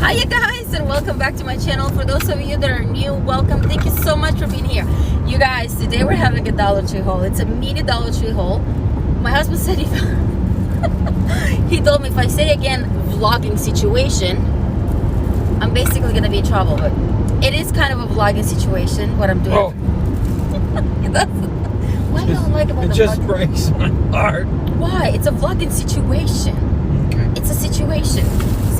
Hiya guys, and welcome back to my channel. For those of you that are new, welcome. Thank you so much for being here. You guys, today we're having a Dollar Tree haul. It's a mini Dollar Tree haul. My husband said he told me if I say again vlogging situation, I'm basically gonna be in trouble, but it is kind of a vlogging situation what I'm doing. Oh. What do you don't like about it the just vlogging? breaks my heart. Why? It's a vlogging situation. Okay. It's a situation.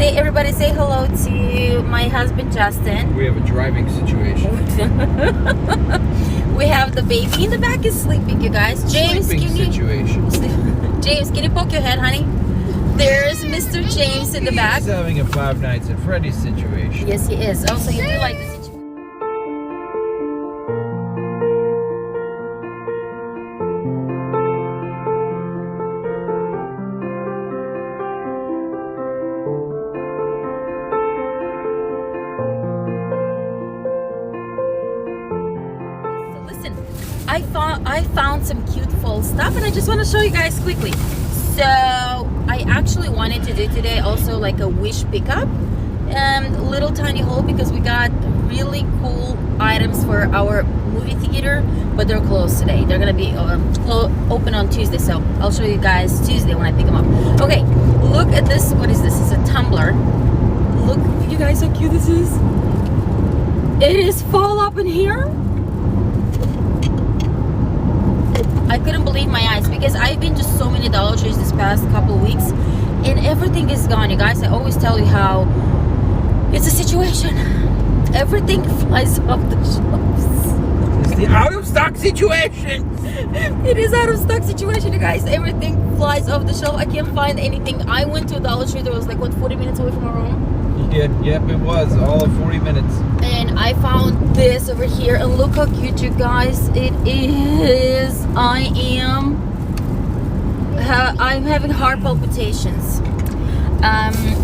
Everybody say hello to my husband Justin. We have a driving situation. We have the baby in the back is sleeping, you guys. James, Sleeping situation. James, can you poke your head, honey? There's Mr. James in the back. He's having a Five Nights at Freddy's situation. Yes, he is. Oh, so you do like the situation. I found some cute fall stuff and I just want to show you guys quickly. So I actually wanted to do today also like a wish pickup, little tiny haul, because we got really cool items for our movie theater, but they're closed today. They're gonna be open on Tuesday, so I'll show you guys Tuesday when I pick them up. Okay, look at this. What is this? It's a tumbler. Look, you guys, how cute this is. It is fall up in here. I couldn't believe my eyes because I've been to so many Dollar Trees this past couple of weeks and everything is gone, you guys. I always tell you how it's a situation. Everything flies off the shelves. It's the out of stock situation. It is out of stock situation, you guys. Everything flies off the shelf. I can't find anything. I went to a Dollar Tree that was like, what, 40 minutes away from our home? You did. Yep, it was. All of 40 minutes. And I found this over here, and look how cute, you guys. It is. I'm having heart palpitations.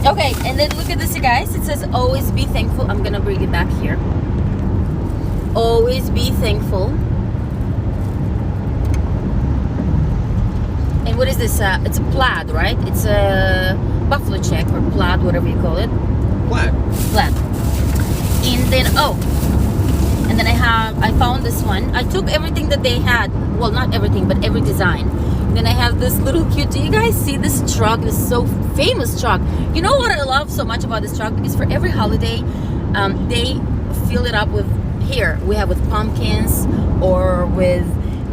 Okay, and then look at this, you guys. It says always be thankful. I'm gonna bring it back here. Always be thankful. And what is this? It's a plaid, right? It's a buffalo check or plaid, whatever you call it. Flat. And then and then I found this one. I took everything that they had, well, not everything, but every design. And then I have this little cute, do you guys see this truck? This so famous truck. You know what I love so much about this truck? Because for every holiday they fill it up with, here we have with pumpkins or with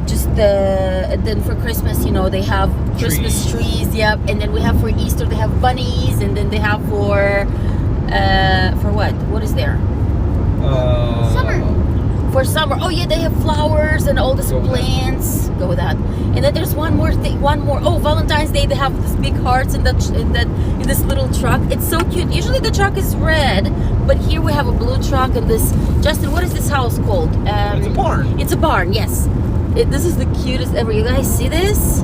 just then for Christmas, you know, they have Christmas trees. Yep. And then we have for Easter they have bunnies, and then they have for what is there? Summer. For summer. Oh yeah, they have flowers and all these plants. Go with that. And then there's one more thing. Oh, Valentine's Day they have these big hearts in this little truck. It's so cute. Usually the truck is red, but here we have a blue truck and this. Justin, what is this house called? It's a barn. It's a barn. Yes. This is the cutest ever. You guys see this?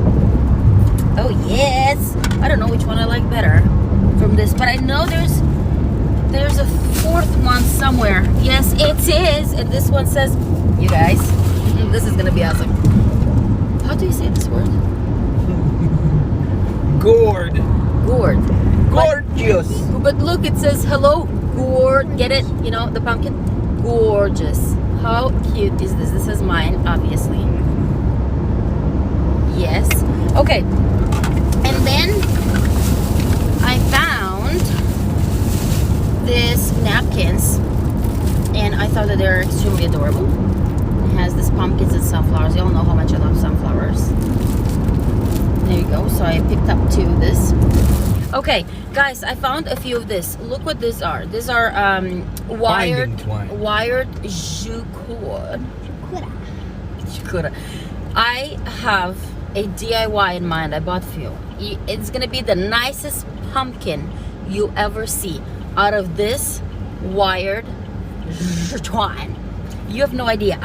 Oh yes. I don't know which one I like better from this, but I know there's a fourth one somewhere. Yes, it is. And this one says, you guys, this is gonna be awesome. How do you say this word? Gourd. Gorgeous. But look, it says hello, gourd. Get it? You know, the pumpkin. Gorgeous. How cute is this? This is mine, obviously. Yes. Okay. And then I found these napkins, and I thought that they're extremely adorable. It has these pumpkins and sunflowers. You all know how much I love sunflowers. There you go. So I picked up two of this. Okay, guys, I found a few of this. Look what these are. These are wired jukura. I have a DIY in mind. I bought a few. It's gonna be the nicest pumpkin you ever see out of this wired twine. You have no idea.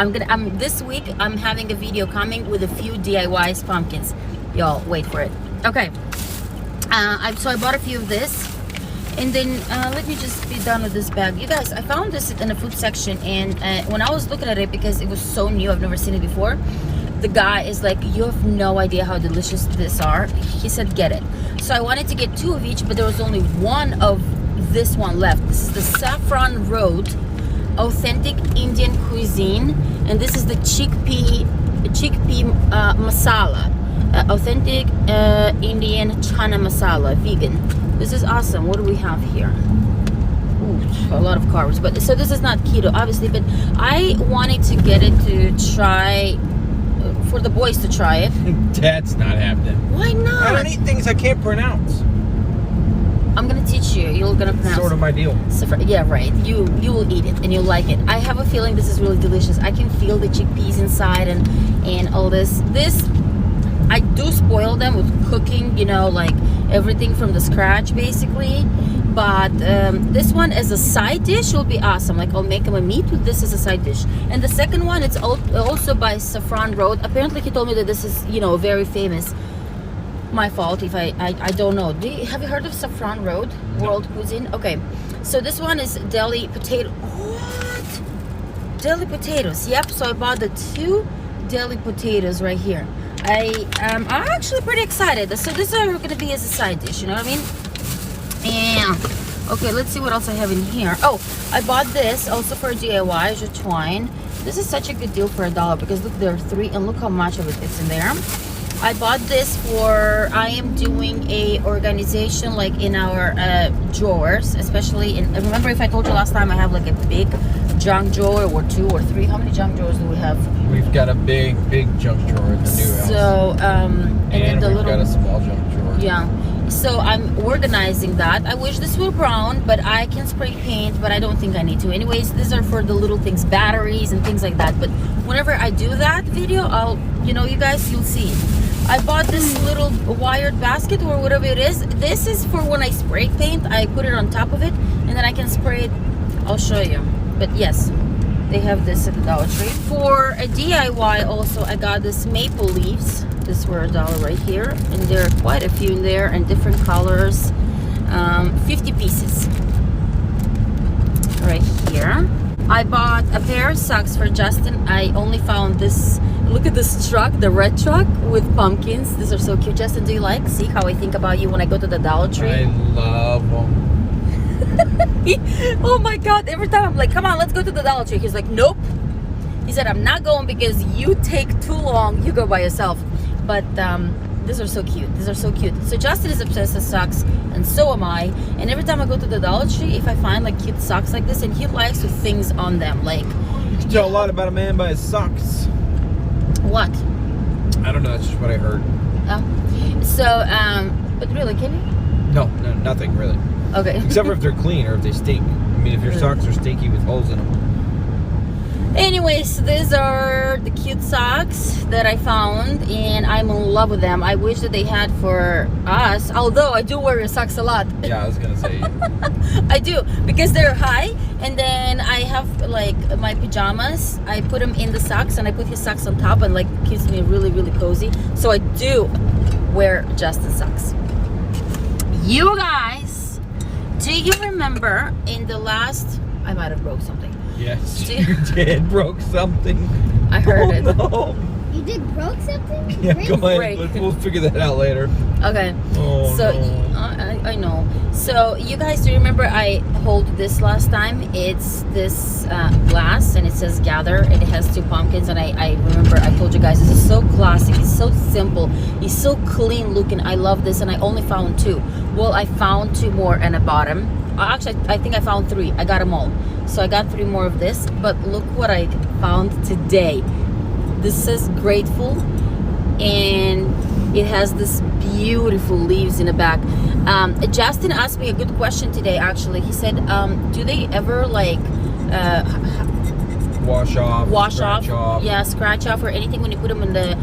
This week I'm having a video coming with a few DIYs pumpkins. Y'all wait for it. Okay. So I bought a few of this, and then let me just be done with this bag. You guys, I found this in the food section, and when I was looking at it, because it was so new, I've never seen it before, the guy is like, you have no idea how delicious this are. He said get it. So I wanted to get two of each, but there was only one of this one left. This is the Saffron Road Authentic Indian Cuisine, and this is the chickpea masala, authentic Indian chana masala, vegan. This is awesome. What do we have here? Ooh, a lot of carbs, but so this is not keto, obviously. But I wanted to get it to try, for the boys to try it. That's not happening. Why I not? don't eat things I can't pronounce. I'm gonna teach you. You're gonna pronounce. Sort of my deal. Yeah, right. You will eat it and you'll like it. I have a feeling this is really delicious. I can feel the chickpeas inside and all this. I do spoil them with cooking, you know, like everything from the scratch basically. But this one as a side dish will be awesome. Like I'll make them a meat with this as a side dish. And the second one, it's also by Saffron Road. Apparently he told me that this is, you know, very famous. My fault if I don't know. Have you heard of Saffron Road World Cuisine? Okay, so this one is deli potato. What? Deli potatoes? Yep. So I bought the 2 deli potatoes right here. I'm actually pretty excited. So this is going to be as a side dish. You know what I mean? And okay, let's see what else I have in here. Oh, I bought this also for DIY. It's Twine. This is such a good deal for $1 because look, there are 3 and look how much of it is in there. I bought this for, I am doing a organization like in our drawers, especially in, remember if I told you last time I have like a big junk drawer or 2 or 3, how many junk drawers do we have? We've got a big junk drawer at the new house. So, and then the we've little, got a small junk drawer. yeah. So I'm organizing that. I wish this were brown, but I can spray paint, but I don't think I need to. Anyways, these are for the little things, batteries and things like that. But whenever I do that video, I'll, you know, you guys, you'll see. I bought this little wired basket or whatever it is. This is for when I spray paint. I put it on top of it and then I can spray it. I'll show you. But yes, they have this at the Dollar Tree. For a DIY also, I got this maple leaves. This were $1 right here. And there are quite a few in there and different colors. 50 pieces. Right here. I bought a pair of socks for Justin. I only found this. Look at this truck, the red truck with pumpkins. These are so cute. Justin, do you like? See how I think about you when I go to the Dollar Tree? I love them. Oh my God. Every time I'm like, come on, let's go to the Dollar Tree. He's like, nope. He said, I'm not going because you take too long. You go by yourself. But these are so cute. These are so cute. So Justin is obsessed with socks and so am I. And every time I go to the Dollar Tree, if I find like cute socks like this, and he likes with things on them. Like, You can tell a lot about a man by his socks. what? I don't know, that's just what I heard. Oh. So, but really, can you? No, nothing really. Okay. Except for if they're clean or if they stink. I mean, if your socks are stinky with holes in them. Anyways, these are the cute socks that I found and I'm in love with them. I wish that they had for us, although I do wear your socks a lot. Yeah, I was gonna say. I do, because they're high, and then I have like my pajamas. I put them in the socks and I put his socks on top and like keeps me really, really cozy. So I do wear Justin socks. You guys, do you remember in the last, I might have broke something. Yes, you did. Broke something. I heard it. No. You did broke something? Yeah, go Break. ahead. We'll figure that out later. Okay. Oh, So no. I know. So you guys, do you remember I hold this last time? It's this glass and it says gather. It has 2 pumpkins and I remember I told you guys this is so classic. It's so simple. It's so clean looking. I love this and I only found 2. Well, I found 2 more and I bought them. Actually, I think I found 3. I got them all. So I got 3 more of this. But look what I found today. This says grateful and it has this beautiful leaves in the back. Justin asked me a good question today actually. He said, do they ever like Wash wash off. Yeah, scratch off or anything when you put them in the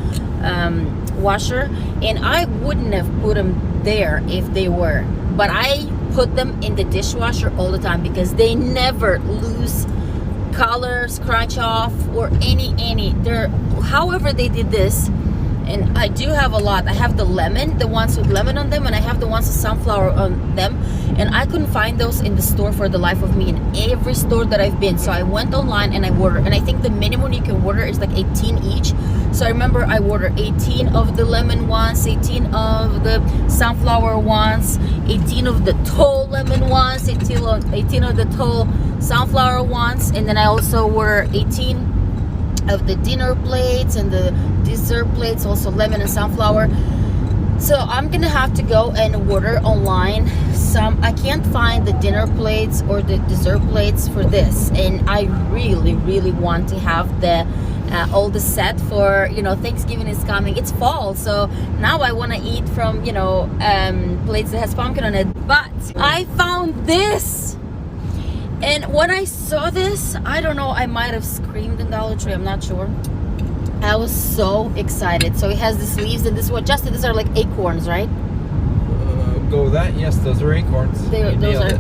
washer? And I wouldn't have put them there if they were, but I put them in the dishwasher all the time because they never lose color, scratch off or any. They're, however they did this, And I do have a lot. I have the lemon, the ones with lemon on them, and I have the ones with sunflower on them. And I couldn't find those in the store for the life of me, in every store that I've been. So I went online and I ordered. And I think the minimum you can order is like 18 each. So I remember I ordered 18 of the lemon ones, 18 of the sunflower ones, 18 of the tall lemon ones, 18 of the tall sunflower ones. And then I also ordered 18 of the dinner plates and the dessert plates, also lemon and sunflower. So I'm gonna have to go and order online some. I can't find the dinner plates or the dessert plates for this, and I really want to have the all the set for, you know, Thanksgiving is coming. It's fall, so now I want to eat from, you know, plates that has pumpkin on it. But I found this. And when I saw this, I don't know, I might have screamed in Dollar Tree, I'm not sure. I was so excited. So it has the sleeves, and this one, Justin, these are like acorns, right? Go with that. Yes, those are acorns. Those are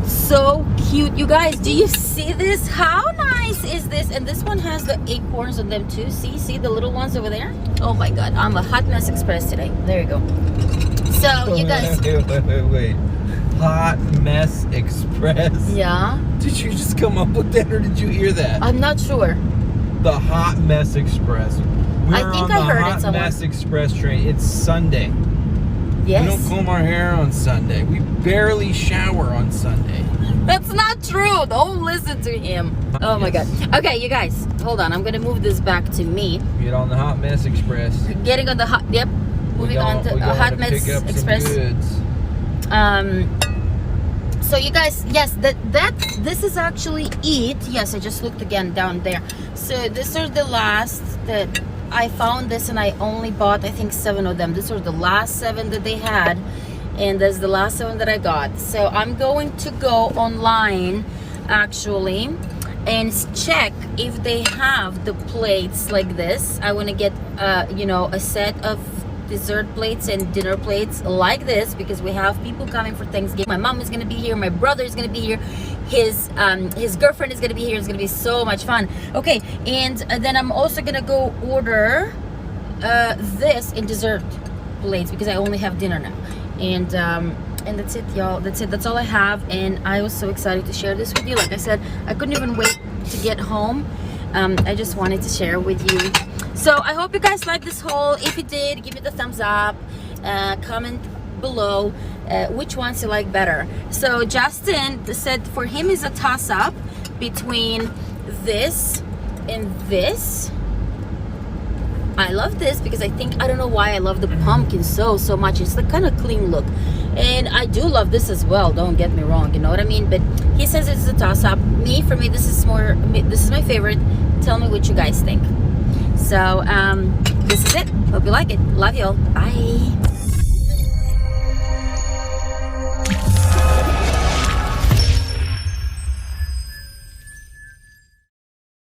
so cute. You guys, do you see this? How nice is this? And this one has the acorns on them too. See the little ones over there? Oh my God, I'm a hot mess express today. There you go. So you guys. Wait. Hot Mess Express. Yeah. Did you just come up with that, or did you hear that? I'm not sure. The Hot Mess Express. We're I think on I the heard it Hot somewhere. Mess Express train. It's Sunday. Yes. We don't comb our hair on Sunday. We barely shower on Sunday. That's not true. Don't listen to him. Oh my God. Okay, you guys, hold on. I'm gonna move this back to me. Get on the Hot Mess Express. Getting on the hot. Yep. Moving on to Hot Mess pick up Express. Some goods. So you guys, yes, this is actually it. Yes, I just looked again down there. So these are the last that I found this, and I only bought, I think, 7 of them. These are the last 7 that they had, and that's the last 7 that I got. So I'm going to go online actually and check if they have the plates like this. I want to get you know, a set of dessert plates and dinner plates like this, because we have people coming for Thanksgiving. My mom is gonna be here, my brother is gonna be here, his girlfriend is gonna be here. It's gonna be so much fun. Okay, and then I'm also gonna go order this in dessert plates, because I only have dinner now. And that's it, y'all. That's it. That's all I have, and I was so excited to share this with you. Like I said, I couldn't even wait to get home. I just wanted to share with you. So I hope you guys liked this haul. If you did, give me the thumbs up. Comment below which ones you like better. So Justin said for him is a toss-up between this and this. I love this because I don't know why I love the pumpkin so much. It's the kind of clean look, and I do love this as well, don't get me wrong, you know what I mean? But he says it's a toss-up. For me this is my favorite. Tell me what you guys think. So this is it. Hope you like it. Love you all. Bye.